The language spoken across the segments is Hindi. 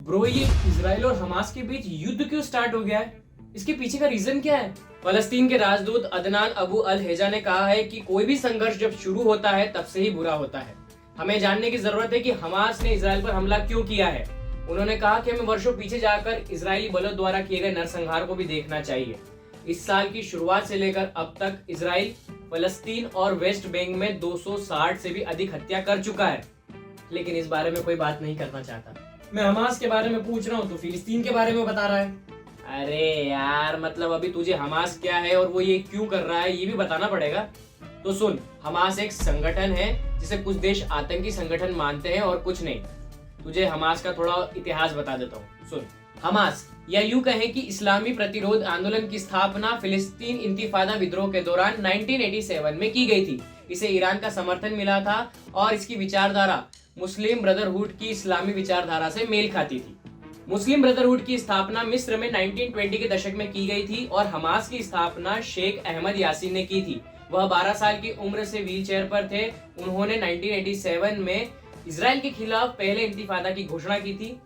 ब्रो, ये इजराइल और हमास के बीच युद्ध क्यों स्टार्ट हो गया है? इसके पीछे का रीजन क्या है? फलस्तीन के राजदूत अदनान अबू अल हेजा ने कहा है कि कोई भी संघर्ष जब शुरू होता है तब से ही बुरा होता है। हमें जानने की जरूरत है कि हमास ने इजराइल पर हमला क्यों किया है। उन्होंने कहा कि हमें वर्षों पीछे जाकर इजरायली बलों द्वारा किए गए नरसंहार को भी देखना चाहिए। इस साल की शुरुआत से लेकर अब तक इजराइल फलस्तीन और वेस्ट बैंक में 260 से भी अधिक हत्या कर चुका है, लेकिन इस बारे में कोई बात नहीं करना चाहता। मैं हमास के बारे में पूछ रहा हूँ तो फिलिस्तीन के बारे में बता रहा है। अरे यार, मतलब अभी तुझे हमास क्या है और वो ये क्यों कर रहा है ये भी बताना पड़ेगा। तो सुन, हमास एक संगठन है जिसे कुछ देश आतंकी संगठन मानते हैं और कुछ नहीं। तुझे हमास का थोड़ा इतिहास बता देता हूँ, सुन। हमास, या यूं कहें कि इस्लामी प्रतिरोध आंदोलन की स्थापना फिलिस्तीन इंतिफादा विद्रोह के दौरान 1987 में की गई थी। इसे ईरान का समर्थन मिला था और इसकी विचारधारा मुस्लिम ब्रदरहुड की इस्लामी विचारधारा से मेल खाती थी। मुस्लिम ब्रदरहुड की स्थापना मिस्र में 1920 के दशक में की गई थी और हमास की स्थापना शेख अहमद यासीन ने की थी। वह 12 साल की उम्र से व्हील चेयर पर थे। उन्होंने 1987 में इजराइल के खिलाफ पहले इंतिफादा की घोषणा की थी।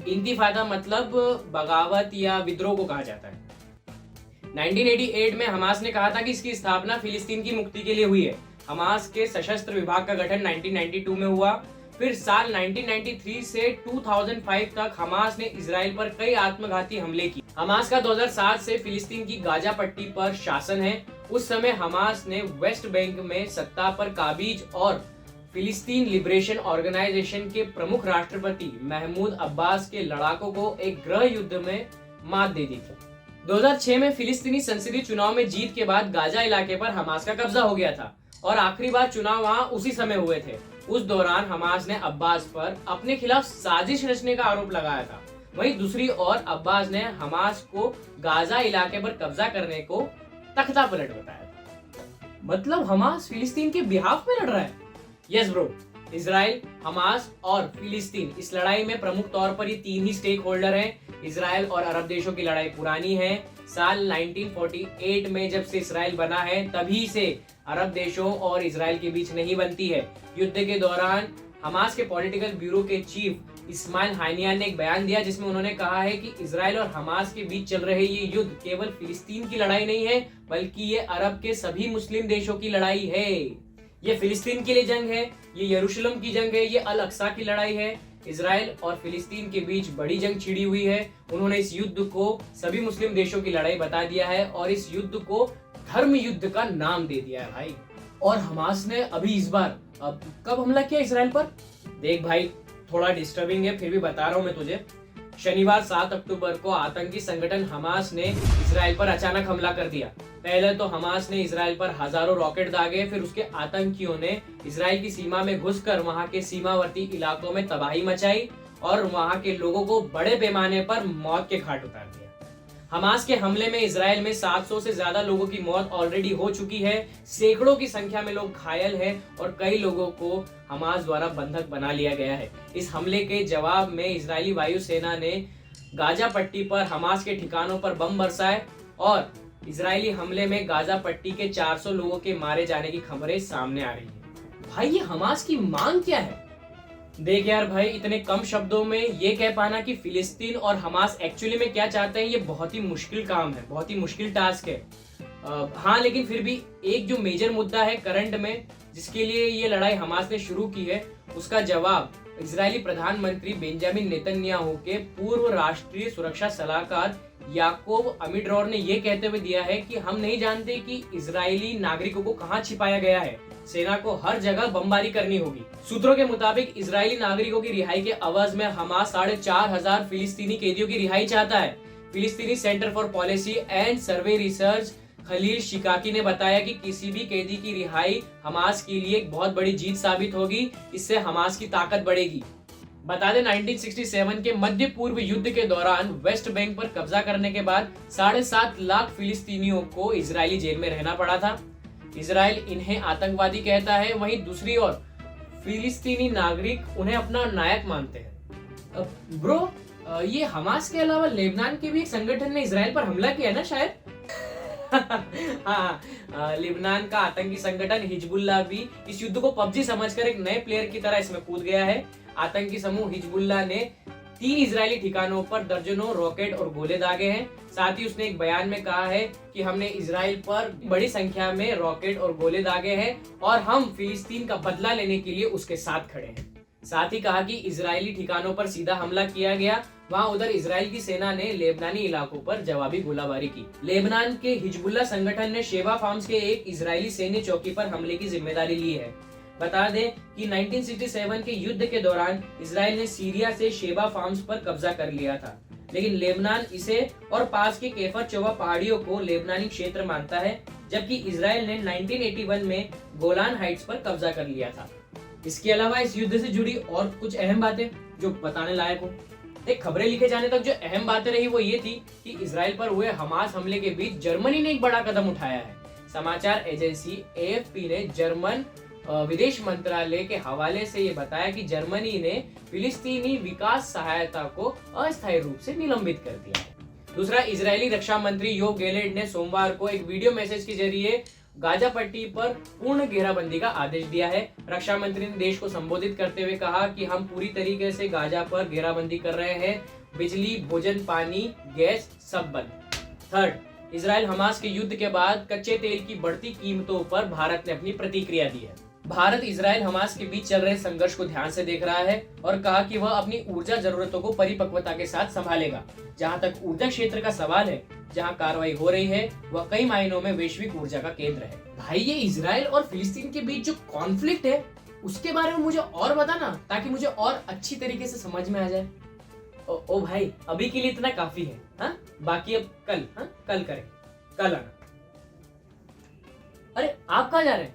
इंतिफादा मतलब बगावत या विद्रोह को कहा जाता है। 1988 में हमास ने कहा था कि इसकी स्थापना फिलिस्तीन की मुक्ति के लिए हुई है। हमास के सशस्त्र विभाग का गठन 1992 में हुआ। फिर साल 1993 से 2005 तक हमास ने इजराइल पर कई आत्मघाती हमले किए। हमास का 2007 से फिलिस्तीन की गाजा पट्टी पर शासन है। उस समय हमास ने वेस्ट बैंक में सत्ता पर काबिज और फिलिस्तीन लिबरेशन ऑर्गेनाइजेशन के प्रमुख राष्ट्रपति महमूद अब्बास के लड़ाकों को एक गृह युद्ध में मात दे दी थी। 2006 में फिलिस्तीनी संसदीय चुनाव में जीत के बाद गाजा इलाके पर हमास का कब्जा हो गया था और आखिरी बार चुनाव वहां उसी समय हुए थे। उस दौरान हमास ने अब्बास पर अपने खिलाफ साजिश रचने का आरोप लगाया था। वहीं दूसरी ओर अब्बास ने हमास को गाजा इलाके पर कब्जा करने को तख्ता पलट बताया था। मतलब हमास फिलिस्तीन के बिहाफ में लड़ रहा है। यस ब्रो, इजराइल, हमास और फिलिस्तीन इस लड़ाई में प्रमुख तौर पर ये तीन ही स्टेक होल्डर हैं। इजराइल और अरब देशों की लड़ाई पुरानी है। साल 1948 में जब से इजराइल बना है तभी से अरब देशों और इजराइल के बीच नहीं बनती है। युद्ध के दौरान हमास के पॉलिटिकल ब्यूरो के चीफ इस्माइल हानिया ने एक बयान दिया जिसमें उन्होंने कहा है कि इजराइल और हमास के बीच चल रहे ये युद्ध केवल फिलिस्तीन की लड़ाई नहीं है, बल्कि ये अरब के सभी मुस्लिम देशों की लड़ाई है। ये फिलिस्तीन के लिए जंग है, ये यरूशलेम की जंग है, ये अल अक्सा की लड़ाई है। इजराइल और फिलिस्तीन के बीच बड़ी जंग छिड़ी हुई है। उन्होंने इस युद्ध को सभी मुस्लिम देशों की लड़ाई बता दिया है और इस युद्ध को धर्म युद्ध का नाम दे दिया है भाई। और हमास ने अभी इस बार अब कब हमला किया इजराइल पर? देख भाई, थोड़ा डिस्टर्बिंग है फिर भी बता रहा हूं मैं तुझे। शनिवार 7 अक्टूबर को आतंकी संगठन हमास ने इजराइल पर अचानक हमला कर दिया। पहले तो हमास ने इजराइल पर हजारों रॉकेट दागे, फिर उसके आतंकियों ने इजराइल की सीमा में घुसकर वहां के सीमावर्ती इलाकों में तबाही मचाई और वहां के लोगों को बड़े पैमाने पर मौत के घाट उतार दिया। हमास के हमले में इजराइल में 700 से ज्यादा लोगों की मौत ऑलरेडी हो चुकी है। सैकड़ों की संख्या में लोग घायल हैं और कई लोगों को हमास द्वारा बंधक बना लिया गया है। इस हमले के जवाब में इजरायली वायुसेना ने गाजा पट्टी पर हमास के ठिकानों पर बम बरसाए और इजरायली हमले में गाजा पट्टी के 400 लोगों के मारे जाने की खबरें सामने आ रही है। भाई, ये हमास की मांग क्या है? देख यार भाई, इतने कम शब्दों में ये कह पाना कि फिलिस्तीन और हमास एक्चुअली में क्या चाहते हैं, ये बहुत ही मुश्किल काम है, बहुत ही मुश्किल टास्क है। हाँ, लेकिन फिर भी एक जो मेजर मुद्दा है करंट में, जिसके लिए ये लड़ाई हमास ने शुरू की है, उसका जवाब इजरायली प्रधानमंत्री बेंजामिन नेतन्याहू के पूर्व राष्ट्रीय सुरक्षा सलाहकार याकोब अमिड्रोर ने ये कहते हुए दिया है कि हम नहीं जानते कि इजरायली नागरिकों को कहाँ छिपाया गया है। सेना को हर जगह बमबारी करनी होगी। सूत्रों के मुताबिक इजरायली नागरिकों की रिहाई के अवज में हमास 4,500 फिलिस्तीनी कैदियों की रिहाई चाहता है। फिलिस्तीनी centre for policy and survey research Khalil Shikaki ने बताया कि किसी भी कैदी की रिहाई हमास के लिए एक बहुत बड़ी जीत साबित होगी। इससे हमास की ताकत बढ़ेगी। बता दें, 1967 के मध्य पूर्व युद्ध के दौरान वेस्ट बैंक पर कब्जा करने के बाद 7.5 लाख फिलिस्तीनियों को इजरायली जेल में रहना पड़ा था। इजराइल इन्हें आतंकवादी कहता है, वहीं दूसरी ओर फिलिस्तीनी नागरिक उन्हें अपना नायक मानते हैं। ब्रो, ये हमास के अलावा लेबनान के भी एक संगठन ने इजराइल पर हमला किया ना शायद। हाँ, लेबनान का आतंकी संगठन हिजबुल्लाह भी इस युद्ध को पबजी समझकर एक नए प्लेयर की तरह इसमें कूद गया है। आतंकी समूह हिजबुल्लाह ने 3 इजरायली ठिकानों पर दर्जनों रॉकेट और गोले दागे हैं। साथ ही उसने एक बयान में कहा है कि हमने इजराइल पर बड़ी संख्या में रॉकेट और गोले दागे हैं और हम फिलिस्तीन का बदला लेने के लिए उसके साथ खड़े हैं। साथ ही कहा कि इजरायली ठिकानों पर सीधा हमला किया गया। वहां उधर इजराइल की सेना ने लेबनानी इलाकों पर जवाबी गोलाबारी की। लेबनान के हिजबुल्लाह संगठन ने शेबा फार्म्स के एक इजरायली सैन्य चौकी पर हमले की जिम्मेदारी ली है। बता दें कि 1967 के युद्ध के दौरान इजराइल ने सीरिया से शेबा फार्म्स पर कब्जा कर लिया था, लेकिन लेबनान इसे और पास के केफर चोवा पहाड़ियों को लेबनानी क्षेत्र मानता है, जबकि इजराइल ने 1981 में गोलान हाइट्स पर कब्जा कर लिया था। इसके अलावा इस युद्ध से जुड़ी और कुछ अहम बातें जो बताने लायक हो। एक खबरें लिखे जाने तक जो अहम बातें रही वो ये थी कि इजराइल पर हुए हमास हमले के बीच जर्मनी ने एक बड़ा कदम उठाया है। समाचार एजेंसी AFP ने जर्मन विदेश मंत्रालय के हवाले से ये बताया कि जर्मनी ने फिलिस्तीनी विकास सहायता को अस्थायी रूप से निलंबित कर दिया है। दूसरा, इजरायली रक्षा मंत्री योव गैलेंट ने सोमवार को एक वीडियो मैसेज के जरिए गाजा पट्टी पर पूर्ण घेराबंदी का आदेश दिया है। रक्षा मंत्री ने देश को संबोधित करते हुए कहा कि हम पूरी तरीके से गाजा पर घेराबंदी कर रहे हैं। बिजली, भोजन, पानी, गैस सब बंद। थर्ड, इजराइल हमास के युद्ध के बाद कच्चे तेल की बढ़ती कीमतों पर भारत ने अपनी प्रतिक्रिया दी है। भारत इजराइल हमास के बीच चल रहे संघर्ष को ध्यान से देख रहा है और कहा कि वह अपनी ऊर्जा जरूरतों को परिपक्वता के साथ संभालेगा। जहां तक ऊर्जा क्षेत्र का सवाल है, जहां कार्रवाई हो रही है वह कई मायनों में वैश्विक ऊर्जा का केंद्र है। भाई, ये इजराइल और फिलिस्तीन के बीच जो कॉन्फ्लिक्ट है उसके बारे में मुझे और बताना, ताकि मुझे और अच्छी तरीके से समझ में आ जाए। ओ भाई, अभी के लिए इतना काफी है। हाँ, बाकी अब कल करें, कल आना। अरे आप कहाँ जा रहे हैं?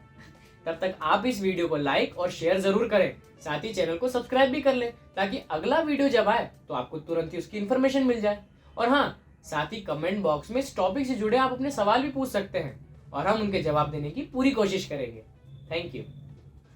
तब तक आप इस वीडियो को लाइक और शेयर जरूर करें। साथ ही चैनल को सब्सक्राइब भी कर लें, ताकि अगला वीडियो जब आए तो आपको तुरंत ही उसकी इन्फॉर्मेशन मिल जाए। और हाँ, साथ ही कमेंट बॉक्स में इस टॉपिक से जुड़े आप अपने सवाल भी पूछ सकते हैं और हम उनके जवाब देने की पूरी कोशिश करेंगे। Thank you.